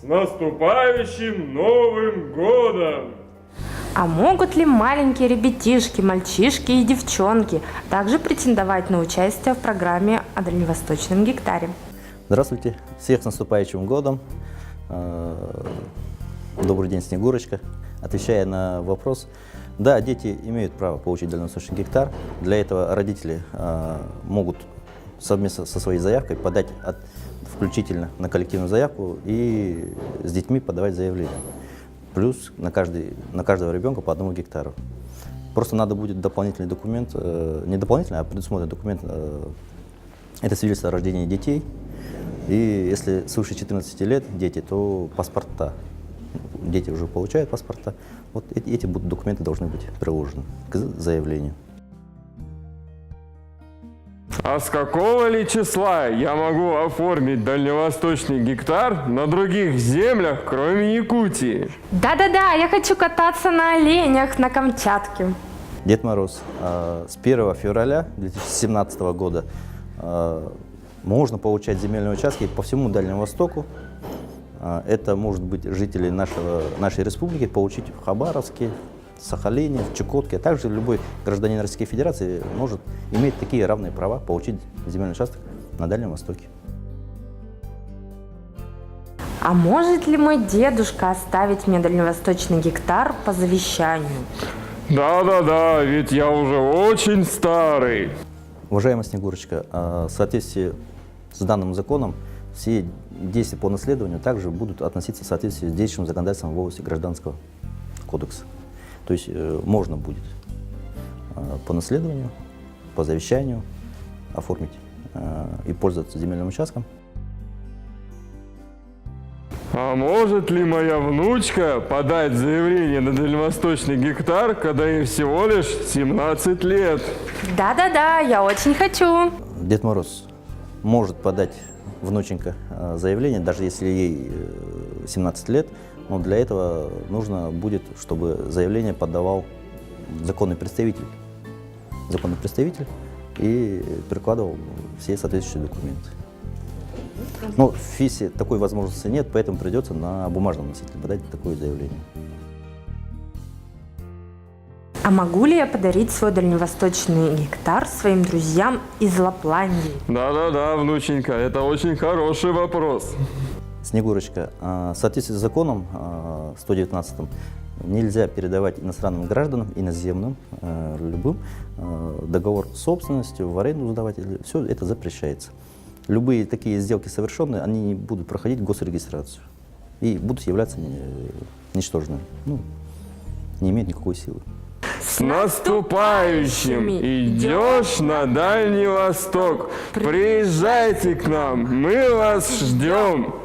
С наступающим Новым годом! А могут ли маленькие ребятишки, мальчишки и девчонки также претендовать на участие в программе о Дальневосточном гектаре? Здравствуйте! Всех с наступающим годом! Добрый день, Снегурочка. Отвечая на вопрос, да, дети имеют право получить дальневосточный гектар. Для этого родители могут совместно со своей заявкой подать включительно на коллективную заявку и с детьми подавать заявление. Плюс на каждого ребенка по 1 гектару. Просто надо будет дополнительный документ, не дополнительный, а предусмотренный документ, это свидетельство о рождении детей. И если свыше 14 лет дети, то паспорта. Дети уже получают паспорта. Вот эти документы должны быть приложены к заявлению. А с какого ли числа я могу оформить дальневосточный гектар на других землях, кроме Якутии? Да-да-да, я хочу кататься на оленях на Камчатке. Дед Мороз, с 1 февраля 2017 года можно получать земельные участки по всему Дальнему Востоку. Это может быть жители нашей республики получить в Хабаровске, Сахалине, в Чукотке, а также любой гражданин Российской Федерации может иметь такие равные права получить земельный участок на Дальнем Востоке. А может ли мой дедушка оставить мне дальневосточный гектар по завещанию? Да-да-да, ведь я уже очень старый. Уважаемая Снегурочка, в соответствии с данным законом все действия по наследованию также будут относиться в соответствии с действующим законодательством в области Гражданского кодекса. То есть можно будет по наследованию, по завещанию оформить и пользоваться земельным участком. А может ли моя внучка подать заявление на дальневосточный гектар, когда ей всего лишь 17 лет? Да-да-да, я очень хочу. Дед Мороз может подать внученька заявление, даже если ей 17 лет, но для этого нужно будет, чтобы заявление подавал законный представитель и прикладывал все соответствующие документы. Но в ФИСе такой возможности нет, поэтому придется на бумажном носителе подать такое заявление. А могу ли я подарить свой дальневосточный гектар своим друзьям из Лапландии? Да-да-да, внученька, это очень хороший вопрос. Снегурочка, в соответствии с законом 119 нельзя передавать иностранным гражданам, иноземным, любым, договор собственности, в аренду сдавать, все это запрещается. Любые такие сделки совершенные, они не будут проходить госрегистрацию и будут являться ничтожными, не имеют никакой силы. С наступающим! Идешь на Дальний Восток! Приезжайте к нам, мы вас ждем!